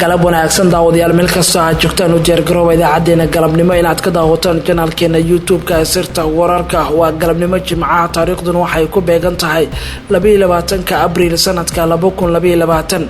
galab wanaagsan daawadayaal meel kasta aad joogtaan u diyaargarooba idaacadeena galabnimo inaad ka daawataan janaalkeena youtube-ka sirta wararka waa galabnimo jimcaha taariikhduna waxay ku beegan tahay 22 abriil sanadka 2022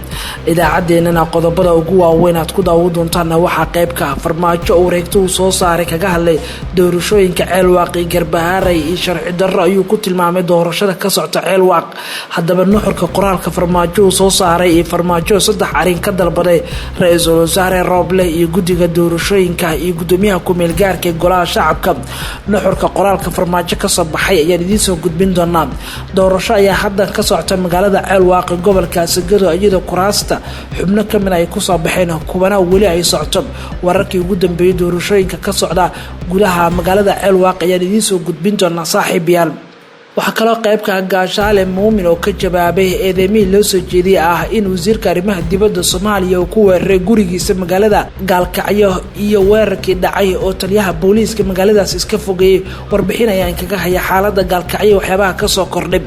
idaacadeennana qodobada ugu waaweyn aad ku daawo doontaan waxaa qaybka farmaajo uu wareegto uu soo saaray kaga hadlay doorashooyinka ceelwaaqi Garbahaaray iyo sharci darro ayuu ku tilmaamay doorashada ka socota ceelwaaq haddaba nuxurka qoraalka farmaajo uu soo saaray iyo farmaajo saddex arin ka dalbaday ra-iisul wasaare Rooble iyo guddiga doorashooyinka iyo gudoomiyaha ku-meel gaarka ee golaha shacabka nuxurka qoraalka farmaajo ka soo baxay ayaan idiin soo gudbin doonaa doorasho ayaa hadda ka socota magaalada ceelwaaq gobolka Sagaado iyadoo kuraasta xubno kamid ay ku soo baxeen kuwana wali ay socoto wararkii ugu dambeeyay doorashooyinka ka socda gudaha magaalada ceelwaaq ayaan idiin soo gudbin doonaa saaxiibayaal waxaa kaloo qaybka gaashaale muumin oo ka jawaabay eedeymiin loo soo jeediyay ah in wasiirka arrimaha dibadda Soomaaliya uu ku weeraray gurigiisa magaalada Gaalkacyo iyo weerarkii dhacay oo taliyaha booliiska magaaladaas iska fogeeyay warbixin ayaan kaga haya xaaladda Gaalkacyo waxyaabaha ka soo kordhay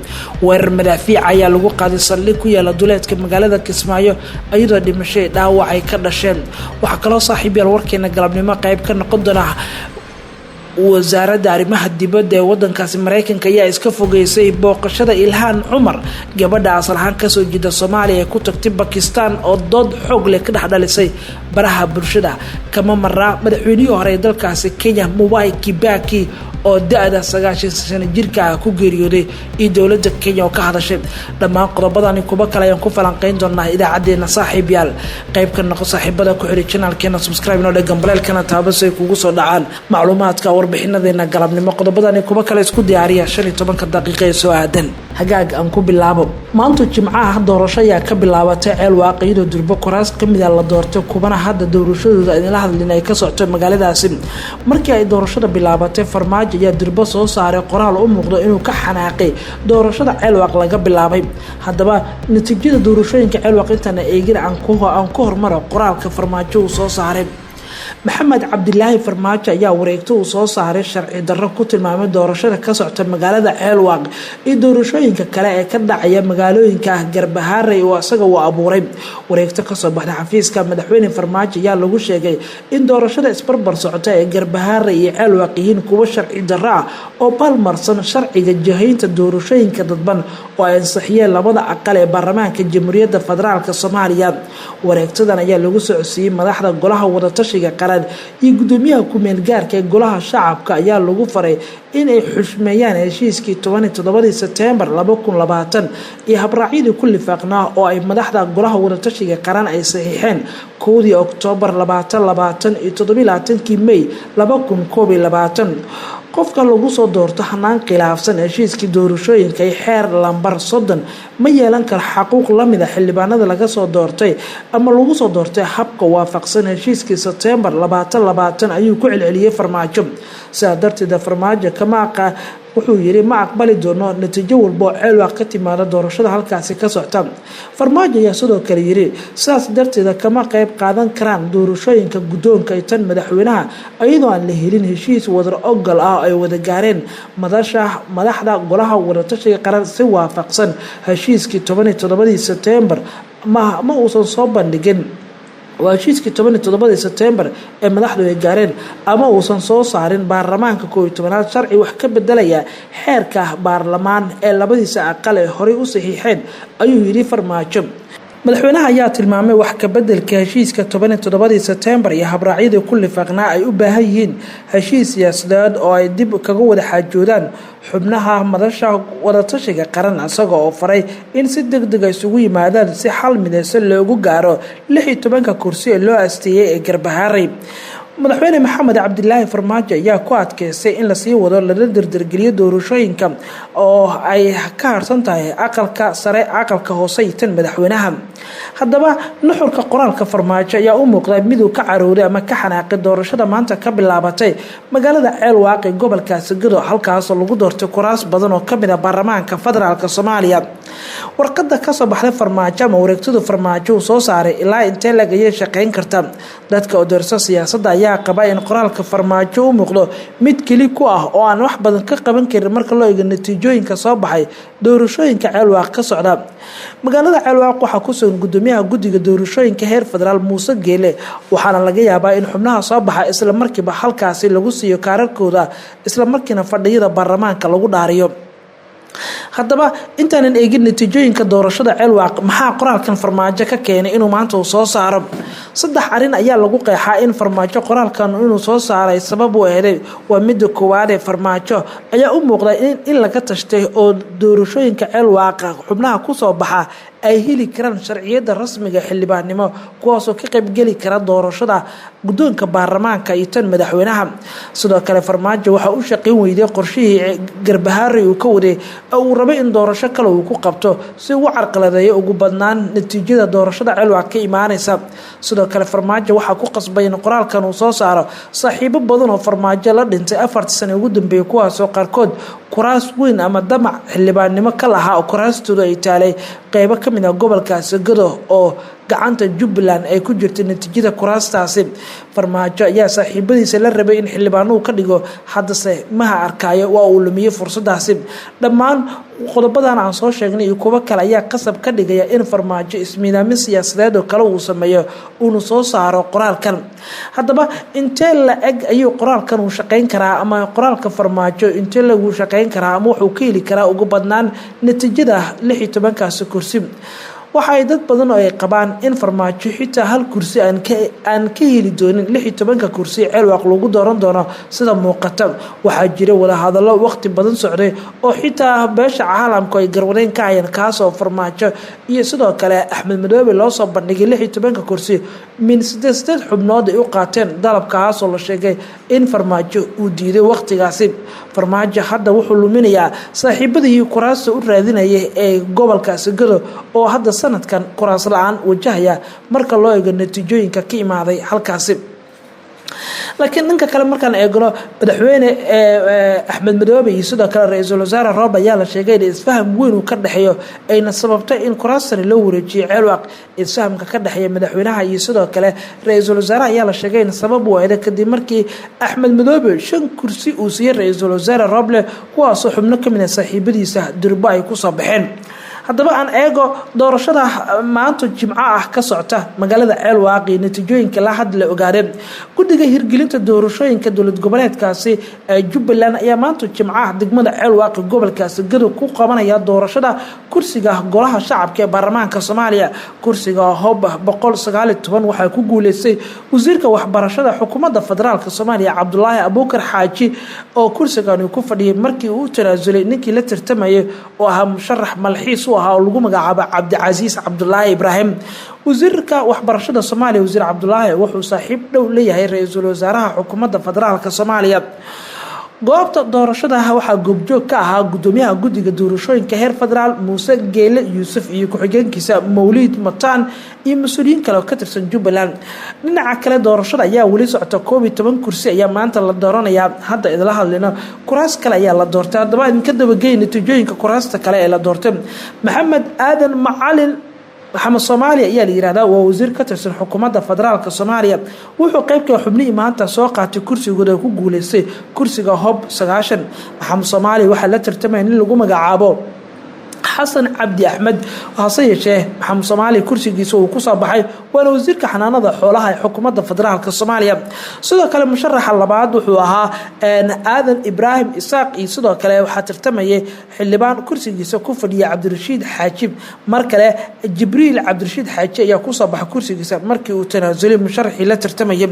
weerar madaafiic ayaa lagu qaaday saldhig ku yaala duleedka magaalada Kismaayo iyadoo dhimasho dhaawac ay ka dhasheen waxaa kaloo saaxiibayaal warkeena galabnimo qayb ka noqon doona wasaaradda arrimaha dibadda ee wadankaasi Mareykanka ayaa iska fogeysay booqashada Ilhaan Cumar gabadha asal ahaan ka soo jeeda Soomaaliya ee ku tagtay Pakistan oo dood xoog leh ka dhaxdhalisay baraha bulshada kama marra madaxweynihii hore ee dalkaasi Kenya Mwai Kibaki oo da'da 90 sano jirka ku geeriyooday iyo dawladda Kenya oo ka hadashay dhammaan qodobadani kuba kale ayaan ku falanqeyn doonaa idaacadeena saaxiibayaal qayb ka noqo saaxiibada ku xidhay channelkeena subscribe noo dhig gambaleelkana taabasay kugu soo dhacaan macluumaadka warbixinadeena galabnimo qodobadani kuba kale isku diyaariya 15 daqiiqo ee soo aadan hagaag aan ku bilaabo maanta jimcaha doorasho ayaa ka bilaabatay ceelwaaq iyadoo durbo kuraas kamid ah la doortay kubana hadda doorashadooda in la hadlin ay ka socoto magaaladaasi markii ay doorashada bilaabatay farmaajo ayaa durbo soo saaray qoraal u muuqdo inuu ka xanaaqay doorashada ceelwaaq laga bilaabay haddaba natiijada doorashooyinka ceelwaaq inta eegin aan ku hormaro qoraalka farmaajo uu soo saaray maxamed cabdilaahi farmaajo ayaa wareegto uu soo saaray sharci darro ku tilmaamay doorashada ka socota magaalada ceelwaaq iyo doorashooyinka kale ee ka dhacaya magaalooyinka Garbahaaray oo asaga uu abuuray wareegto ka soo baxday xafiiska madaxweyne farmaajo ayaa lagu sheegay in doorashada isbarbar socota ee Garbahaaray iyo ceelwaaq yihiin kuwa sharci darro ah oo balmarsan sharciga jahaynta doorashooyinka dadban oo ay ansixiyeen labada aqal ee baarlamaanka Jamhuuriyadda Federaalka Soomaaliya wareegtadan ayaa lagu socodsiiyay madaxda golaha wada tashiga qaran iyo gudoomiyaha ku-meel gaarka ee golaha shacabka ayaa lagu faray in ay xushmeeyaan heshiiskii 17 September 2020 iyo habraacyadii ku lifaaqnaa oo ay madaxda golaha wada tashiga qaran ay saxiixeen 1 October 2020 iyo 27 May 2021 qofka lagu soo doorto hanaan khilaafsan heshiiskii doorashooyinka ee xeer lambar 30 ma yeelan karo xaquuq la mid ah xildhibaanada laga soo doortay ama lagu soo doortay habka waafaqsan heshiiskii September 2020 ayuu ku celceliyay farmaajo sidaa darteed farmaajo kama wuxuu yiri ma aqbali doono natiijo walba ceelwaaq ka timaada doorashada halkaasi ka socota farmaajo ayaa sidoo kale yiri sidaas darteed kama qayb qaadan karaan doorashooyinka gudoonka ee tan madaxweynaha iyadoo aan la helin heshiis wadar ogol ah ay wada gaareen madaxda golaha wada tashiga qaran si waafaqsan heshiiskii 17 September ma uusan soo bandhigin heshiiskii 17 September ee madaxdu ay gaareen ama uusan soo saarin baarlamaanka 11aad sharci wax ka bedelaya xeerka baarlamaan ee labadiisa aqal ee hore u saxiixeen ayuu yiri farmaajo madaxweynaha ayaa tilmaamay wax ka bedelka heshiiska 17 September iyo habraacyada ku lifaaqnaa ay u baahan yihiin heshiis siyaasadeed oo ay dib kaga wada xaajoodaan xubnaha madasha wada tashiga qaran asaga oo faray in si degdeg ah isugu yimaadaan si xal midaysan loogu gaaro 16 kursi ee loo asteeyay ee Garbahaaray madaxweyne maxamed cabdilaahi farmaajo ayaa ku adkeystay in la sii wado la dardargeliyo doorashooyinka oo ay ka harsan tahay aqalka sare aqalka hoose tan madaxweynaha haddaba nuxurka qoraalka farmaajo ayaa u muuqda mid uu ka carooday ama ka xanaaqay doorashada maanta ka bilaabatay magaalada ceelwaaq ee gobolka Sagaado halkaas oo lagu doortay kuraas badan oo kamid ah baarlamaanka federaalka Soomaaliya warqada ka soo baxday farmaajo ama wareegtada farmaajo soo saaray ilaa intee laga shaqeyn karta dadka oo doorso siyaasadda ayaa qaba in qoraalka farmaajo u muuqdo mid kali ku ah oo aan wax badan ka qaban karin marka loo eego natiijooyinka soo baxay doorashooyinka ceelwaaq ka socda magaalada ceelwaaq waxa ku soo gudoomiye gudoomiyaha guddiga doorashooyinka heer federaal Muuse Geele waxaana laga yaabaa in xubnaha soo baxa isla markiiba halkaasi lagu siiyo kaararkooda isla markiina fadhiyada baarlamaanka lagu dhaariyo. haddaba intaanan eegin natiijooyinka doorashada Ceelwaaq maxaa qoraalkan Farmaajo ka keenay inuu maanta uu soo saaro saddex arin ayaa lagu qeexaa in Farmaajo qoraalkan inuu soo saaray sabab uu helay waa mid koowaad ee Farmaajo ayaa u muuqda in laga tashtay oo doorashooyinka Ceelwaaq xubnaha ku soo baxa ay heli karaan sharciyada rasmiga xildhibaannimo kuwaas oo ka qayb gali kara doorashada guddoonka baarlamaanka iyo tan madaxweynaha. sidoo kale Farmaajo waxa uu shaqeyn weyday qorshihii Garbahaare uu ka waday oo rabay in doorasho kale uu ku qabto si uu carqaladeeyo ugu badnaan natiijada doorashada Ceelwaaq ka imaanaysa. sidoo kale Farmaajo waxa ku qasbay in qoraalkan uu soo saaro saaxiibo badan oo Farmaajo la dhintay 4 sano ugu dambeeyay kuwaas oo qaarkood kuraas weyn ama damac xildhibaannimo ka lahaa oo kuraastooda ay taalay qaybo ka mid ah gobolkaas Gado oo gacanta Jubbaland ay ku jirtay natiijada kuraastaasi. Farmaajo ayaa saaxiibadiisa la rabay in xildhibaanuhu ka dhigo haddase maha arkayo waa uu lumiyay fursadaasi. dhammaan qodobadan aan soo sheegnay iyo kuwa kale ayaa qasab ka dhigaya in Farmaajo ismiidaamin siyaasadeed oo kale uu sameeyo uu soo saaro qoraalkan. haddaba intee la eg ayuu qoraalkan uu shaqeyn karaa ama qoraalka Farmaajo intee lagu shaqeyn karaa ama wuxuu ka heli karaa ugu badnaan natiijada 16 kaas kursi. waxay dad badan oo ay qabaan in Farmaajo xitaa hal kursi aan ka heli doonin 16 kursi Ceelwaaq lagu dooran doono sida muuqata. waxaa jira wada hadallo waqti badan socday oo xitaa beesha caalamku ay garwadeen ka hayeen kaas oo Farmaajo iyo sidoo kale Axmed Madoobe loo soo bandhigay 16 kursi min 8 xubnood ay u qaateen dalabkaas oo la sheegay in Farmaajo uu diiday waqtigaasi. Farmaajo hadda wuxuu luminayaa saaxiibadii kuraasta u raadinayay ee gobolkaas Gado oo hadda sanadkan kuraas la'aan wajahaya marka loo eego natiijooyinka ka imaaday halkaasi. laakiin dhanka kale markaan eegno madaxweyne Axmed Madoobe iyo sidoo kale ra'iisul wasaare Roob ayaa la sheegay in isfaham weyn uu ka dhaxeeyo ayna sababtay in kuraastan loo wareejiyo Ceelwaaq. isfahamka ka dhaxeeya madaxweynaha iyo sidoo kale ra'iisul wasaare ayaa la sheegay in sabab uu ahayd kadib markii Axmed Madoobe 5 kursi uu siiyay ra'iisul wasaare Rooble kuwaas oo xubno ka mid ah saaxiibadiisa Durba ay ku soo baxeen. haddaba aan eego doorashada maanta Jimco ah ka socota magaalada Ceelwaaq iyo natiijooyinka la hadla ogaadeen guddiga hirgelinta doorashooyinka dowlad goboleedkaasi Jubbaland ayaa maanta Jimco ah degmada Ceelwaaq gobolkaas Gado ku qabanaya doorashada kursiga golaha shacabka ee baarlamaanka Soomaaliya. kursiga Hob 119 waxa ku guuleystay wasiirka waxbarashada xukuumadda federaalka Soomaaliya Cabdullaahi Abuukar Xaaji oo kursigan ku fadhiyay markii uu tanaasulay ninkii la tartamayay oo ahaa musharax malxiis oo lagu magacaabo Cabdicasiis Cabdullaahi Ibraahim. wasiirka waxbarashada Soomaaliya wasiir Cabdullaahi wuxuu saaxiib dhow leeyahay ra'iisul wasaaraha xukuumadda federaalka Soomaaliya. goobta doorashada waxaa goobjoog ka ahaa gudoomiyaha guddiga doorashooyinka heer federaal Muuse Geele Yuusuf iyo ku-xigeenkiisa Mawlid Mataan iyo mas'uuliyiin kale oo ka tirsan Jubbaland. dhinaca kale doorashada ayaa wali socota 12 kursi ayaa maanta la dooranayaa. hadda idila hadlayna kuraas kale ayaa la doortay. haddaba idinka dabageey natiijooyinka kuraasta kale ee la doortay. Maxamed Aadan Macalin maxamed Soomaaliya ayaa la yiraahdaa waa wasiir ka tirsan xukuumadda federaalka Soomaaliya. wuxuu qaybka xubnihii maanta soo qaatay kursigooda ku guuleystay kursiga Hob 90. maxamed Soomaaliya waxaa la tartamay in lagu magacaabo xasan cabdi axmed hase yeeshee maxamed Soomaali kursigiisa uu ku soo baxay waana wasiirka xanaanada xoolaha ee xukuumadda federaalka Soomaaliya. sidoo kale musharaxa labaad wuxuu ahaa aadan ibraahim isaaq iyo sidoo kale waxaa tartamayay xildhibaan kursigiisa ku fadhiya cabdirashiid xaajib. mar kale jibriil cabdirashiid xaaji ayaa ku soo baxay kursigiisa markii uu tanaasulay musharaxii la tartamayay.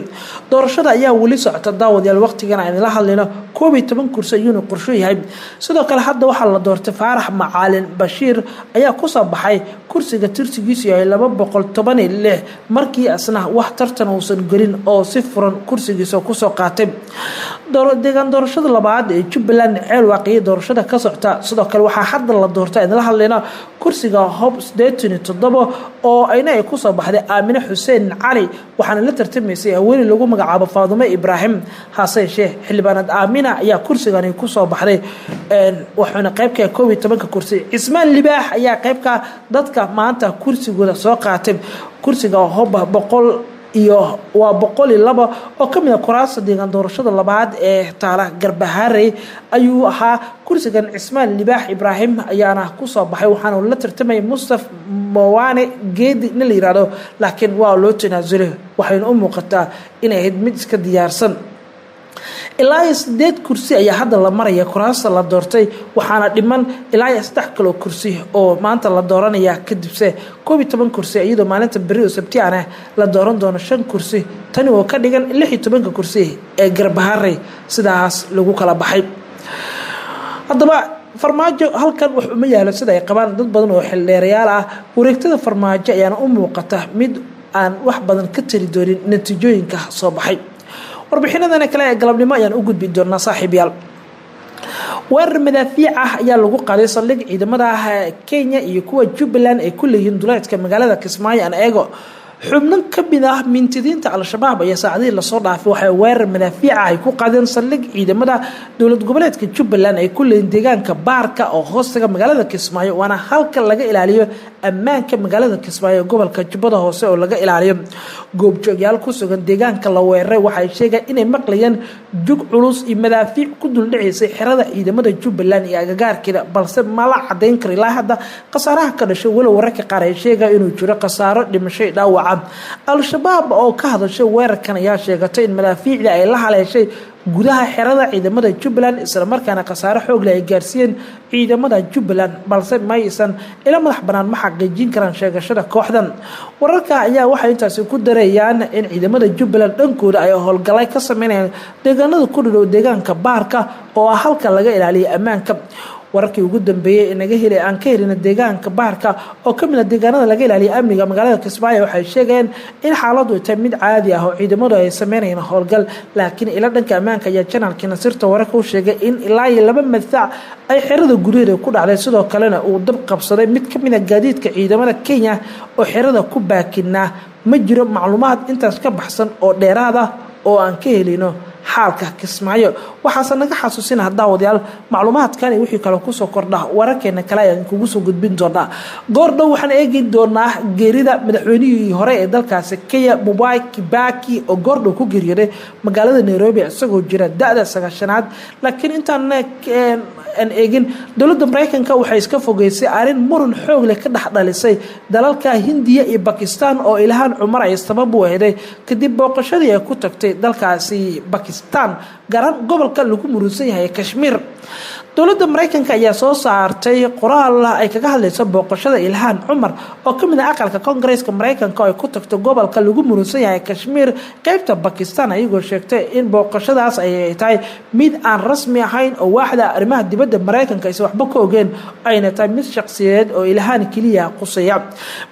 doorashada ayaa wali socota daawadayaal waqtigan aan la hadlayno 12 kursi ayuu qorsho yahay. sidoo kale hadda waxaa la doortay Faarax Macalin Bashiir ayaa ku soo baxay kursiga tirsigiisu yahay 216 markii asna wax tartan uusan galin oo si furan kursigiisa ku soo qaatay. deegaan doorashada labaad ee Jubbaland Ceelwaaq iyo doorashada ka socota sidoo kale waxaa hadda la doortay in la hadlayna kursiga Hob 87 oo ayna ay ku soo baxday Aamina Xuseen Cali waxaana la tartamaysay haweeney lagu magacaabo Faadumo Ibraahim. hase yeeshee xildhibaanad Aamina ayaa kursigan ku soo baxday waxaana qaybka 12 kursi. Ismaan Libaax ayaa qaybka dadka maanta kursigooda soo qaatay kursiga Hob 100 iyo waa 102 oo kamid ah kuraasta deegaan doorashada labaad ee taala Garbaharey ayuu ahaa kursigan Cismaan Libaax Ibraahim ayaana ku soo baxay waxaana la tartamay Mustafa Mawane Geedi in la yiraahdo laakiin waa loo tanaasulay waxayna u muuqataa inay ahayd mid iska diyaarsan ilaa 8 kursi ayaa hadda la maraya kuraasta la doortay waxaana dhiman ilaa 3 kale kursi oo maanta la dooranaya kadibse 12 kursi iyadoo maalinta bari oo Sabtiyana la dooran doono 5 kursi tani oo ka dhigan 16 kursi ee Garbaharey sidaas lagu kala baxay haddaba farmaajo halkan wax uma yaalo sida ay qabaan dad badan oo xildheerayaal ah wareegtada farmaajo ayaana u muuqata mid aan wax badan ka tiri doonin natiijooyinka soo baxay warbixinadana kale ee galabnimo ayaan u gudbi doonaa saaxiibayaal weerar madaafiic ah ayaa lagu qaaday saldhig ciidamada Kenya iyo kuwa Jubbaland ay ku leeyihiin duleedka magaalada Kismaayo aan eego xubnan ka mid ah mintidiinta al-shabaab ayaa saacadihii lasoo dhaafay waxay weerar madaafiic ah ay ku qaadeen saldhig ciidamada dowlad goboleedka Jubbaland ay ku leeyihiin deegaanka Baarka oo hoostaga magaalada Kismaayo waana halka laga ilaaliyo ammaanka magaalada Kismaayo gobolka Jubbada Hoose oo laga ilaaliyo goobjoogyaal ku sugan deegaanka la weeraray waxay sheegeen inay maqlayeen jug culus iyo madaafiic ku dul dhaceysay xirada ciidamada Jubbaland iyo agagaarkeeda balse ma la cadeyn karo ilaa hadda qasaaraha ka dhashay walow wararka qaar ay sheegayaan inuu jiro qasaaro dhimasho dhaawac al-shabaab oo ka hadashay weerarkan ayaa sheegatay in madaafiicda ay la haleeshay gudaha xirada ciidamada Jubbaland isla markaana qasaaro xoog leh ay gaarsiiyeen ciidamada Jubbaland balse ma aysan ila madax banaan ma xaqiijin karaan sheegashada kooxdan wararka ayaa waxay intaas ku dareeyaan in ciidamada Jubbaland dhankooda ay howlgalay ka sameeyeen deegaanada ku dhow deegaanka Baarka oo halka laga ilaaliyo ammaanka wararkii ugu dambeeyay inaga helay aan ka helin deegaanka Baarka oo kamid ah deegaanada laga ilaaliyo amniga magaalada Kismaayo waxay sheegeen in xaaladdu tahay mid caadi ah oo ciidamadu ay sameeyeen howlgal laakiin ila dhanka ammaanka ayaa channelka Nasirta wararka u sheegay in ilaa 2 madfac ay xirada gudaheeda ku dhacday sidoo kalena uu dab qabsaday mid kamid ah gaadiidka ciidamada Kenya oo xirada ku baakina ma jiro macluumaad intaas ka baxsan oo dheeraad ah oo aan ka helino xaalka Kismaayo waxaase naga xasuusina daawadayaal macluumaadkan iyo wixii kale ku soo kordha wararkeena kale ayaan kugu soo gudbin doonaa goordhow waxaan eegi doonaa geerida madaxweynihii hore ee dalkaasi Kenya Mwai Kibaki oo goordhow ku geeriyooday magaalada Nairobi isagoo jira da'da 9aad laakiin intaan aan eegin dowladda Mareykanka waxay iska fogeysay arin muran xoog leh ka dhaxdhalisay dalalka Hindiya iyo Pakistan oo Ilhaan Cumar ay sabab u ahayd kadib booqashadii ay ku tagtay dalkaasi Pakistan garan gobolka lagu murusan yahay Kashmir dowladda Mareykanka ayaa soo saartay qoraal ay kaga hadlayso booqashada Ilhaan Cumar oo kamid ah aqalka Congress-ka Mareykanka ay ku tagto gobolka lagu murusan yahay Kashmir qaybta Pakistan ayagoo sheegtay in booqashadaas ay tahay mid aan rasmi ahayn oo waaxda arrimaha dibadda Mareykanka ay waxba ka ogeen ayna tahay mid shakhsiyeed oo Ilhaan kaliya qusaya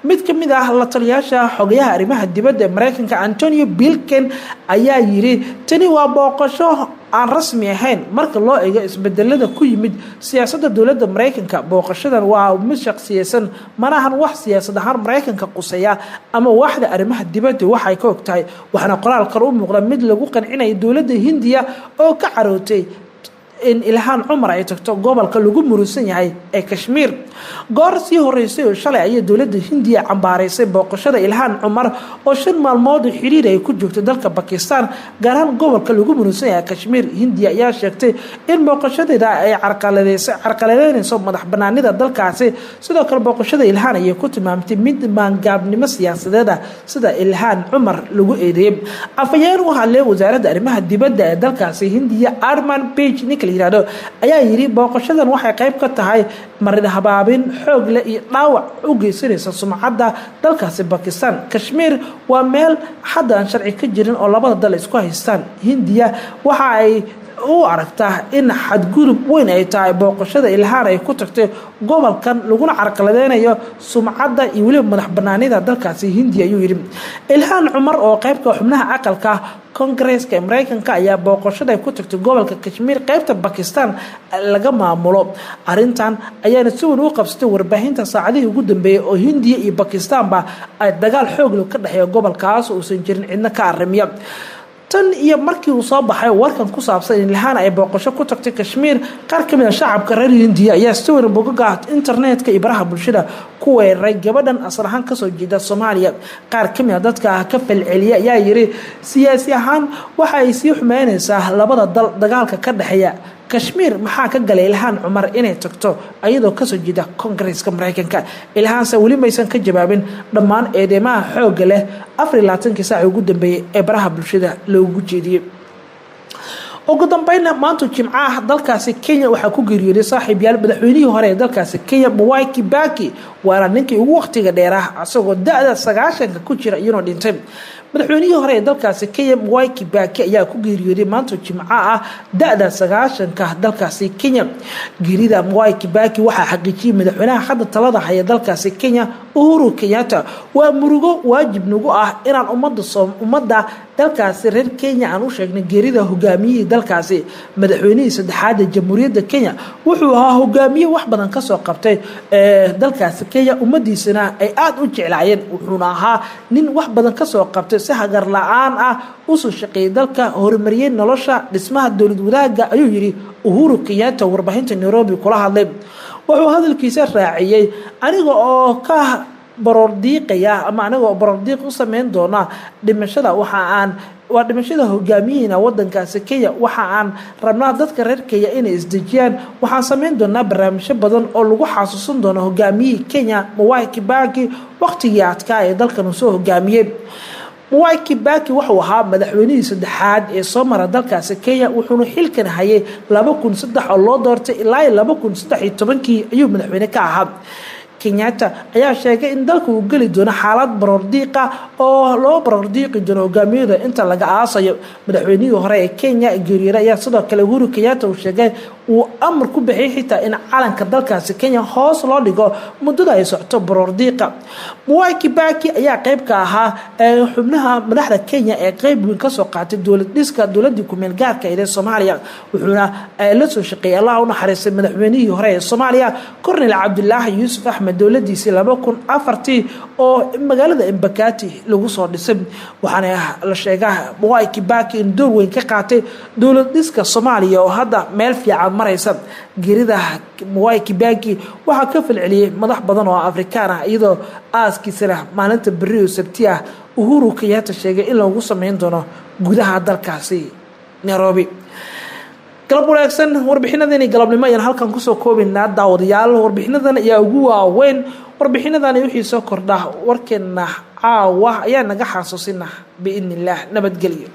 mid kamid ah la taliyaasha xogayaha arrimaha dibadda Mareykanka Antonio Blinken ayaa yiri tani waa booqasho aan rasmi ahayn marka loo eego isbedelada ku yimid siyaasadda dowladda Mareykanka booqashadan waa mid shakhsiyeysan manahan wax siyaasad ahaan Mareykanka qusaya ama waaxda arrimaha dibadda waxay ka ogtahay waxana qoraalkan u muuqda mid lagu qancinayo dowladda Hindiya oo ka carootay in Ilhaan Cumar ay tagto gobolka lagu murusan yahay ee Kashmir goor sii horeysay oo shalay ay dowladda Hindiya cambaaraysay booqashada Ilhaan Cumar oo 5 maalmood xiriir ay ku joogtay dalka Pakistan gaar ahaan gobolka lagu murusan yahay Kashmir Hindiya ayaa sheegtay in booqashadeeda ay carqaladeynayso madax banaanida dalkaasi sidoo kale booqashada Ilhaan ay ku tilmaamtay mid maangaabnimo siyaasadeed sida Ilhaan Cumar lagu eedeeyay afayeen waxa le wasaaradda arrimaha dibadda ee dalkaasi Hindiya Arman Page yiraahdo ayaa yiri booqashadan waxay qayb ka tahay marin habaabin xoog leh iyo dhaawac u geysanaysa sumcadda dalkaasi Pakistan Kashmir waa meel hadda aan sharci ka jirin oo labada dal isku haystaan Hindiya waxa ay u aragtaa in xadgudub weyn ay tahay booqashada Ilhaan ay ku tagtay gobolkan laguna carqaladeynayo sumcadda iyo waliba madax banaanida dalkaasi Hindiya ayuu yiri Ilhaan Cumar oo qaybka xubnaha aqalka Congress-ka Mareykanka ayaa booqashada ku tagtay gobolka Kashmir qaybta Pakistan laga maamulo arintan ayaana si weyn u qabsatay warbaahinta saacadihii ugu dambeeyay oo Hindiya iyo Pakistan ba ay dagaal xoog leh ka dhaxeeyo gobolkaas oo uusan jirin cidna ka arrimiya tan iyo markii uu soo baxay warkan ku saabsan in Ilhaan ay booqasho ku tagtay Kashmir qaar kamid ah shacabka reer Hindiya ayaa si weyn uga internetka iyo baraha bulshada ku weeraray gabadhan asal ahaan kasoo jeeda Soomaaliya qaar kamid ah dadka ka falceliya ayaa yiri siyaasi ahaan waxa ay sii xumeynaysaa labada dal dagaalka ka dhaxeeya Kashmir maxaa ka galay Ilhaan Cumar inay tagto ayadoo kasoo jeeda Kongareeska Mareykanka Ilhaan se wali maysan ka jawaabin dhammaan eedeymaha xoog leh 24 saac ugu dambeeyay ee baraha bulshada loogu jeediyay ugu dambeyn maanta Jimcaha dalkaasi Kenya waxa ku geeriyooday saaxiibayaal madaxweynihii hore ee dalkaasi Kenya Mwai Kibaki waana ninkii ugu waqtiga dheeraah asagoo da'da 90 ku jira iyadoo dhintay madaxweynihii hore ee dalkaasi Kenya Mwai Kibaki ayaa ku geeriyooday maanta Jimcaha da'da 90 dalkaasi Kenya geerida Mwai Kibaki waxa xaqiijiyay madaxweynaha hadda talada haya dalkaasi Kenya Uhuru Kenyatta waa murugo waajib nagu ah inaan ummadda dalkaasi reer Kenya aan u sheegnay geerida hogaamiyihii dalkaasi madaxweynihii saddexaad ee Jamhuuriyadda Kenya wuxuu ahaa hogaamiye wax badan ka soo qabtay dalkaasi Kenya ummadiisana ay aad u jeclaayeen wuxuuna ahaa nin wax badan ka soo qabtay si hagar la'aan ah u soo shaqeeyay dalka horumariyay nolosha dhismaha dawlad wadaagga ayuu yiri Uhuru Kenyatta warbaahinta Nairobi kula hadlay wuxuu hadalkiisa raaciyay aniga oo ka baroordiiqaya ama aniga baroordiiq u sameyn doona dhimashada waa dhimashada hogaamiyina wadankaasi Kenya waxa aan rabnaa dadka reer Kenya inay isdejiyaan waxaan sameyn doonaa barnaamijyo badan oo lagu xasuusin doono hogaamiyihii Kenya Mwai Kibaki waqtigii adkaa ee dalkan soo hogaamiyay Mwai Kibaki wuxuu ahaa madaxweynihii saddexaad ee soo mara dalkaasi Kenya wuxuuna xilkan hayay 2003 oo loo doortay ilaa 2013 ayuu madaxweyne ka ahaa Kenyatta ayaa sheegay in dalku uu gali doono xaalad baroordiiqa oo loo baroordiiqi doono hogaamiyada inta laga aasayo madaxweynihii hore ee Kenya geeriyooday ayaa sidoo kale Uhuru Kenyatta uu sheegay uu amar ku bixiyay xitaa in calanka dalkaasi Kenya hoos loo dhigo muddada ay socoto baroordiiqa Mwai Kibaki ayaa qayb ka ahaa xubnaha madaxda Kenya ee qayb weyn ka soo qaatay dowladda ku meel gaarka ee Soomaaliya wuxuuna la soo shaqeeyay Allah u naxariistay madaxweynihii hore ee Soomaaliya Kornel Cabdullaahi Yuusuf Axmed dowladiisi 2004 oo magaalada Embakati lagu soo dhisay waxaana la sheegay Mwai Kibaki in door weyn ka qaatay dowlad dhiska Soomaaliya oo hadda meel fiican maraysa geerida Mwai Kibaki waxa ka falceliyay madax badan oo Afrikaan ah iyadoo aaskiisana maalinta bari oo Sabti ah Uhuru Kenyatta sheegay in lagu sameyn doono gudaha dalkaasi Nairobi galab wanaagsan warbixinadani galabnimo ayaan halkan ku soo koobinaa daawadayaal warbixinadan ayaa ugu waaweyn warbixinadan wixii soo kordha warkeena caawa ayaa naga xasuusinaa biidnillah nabadgelyo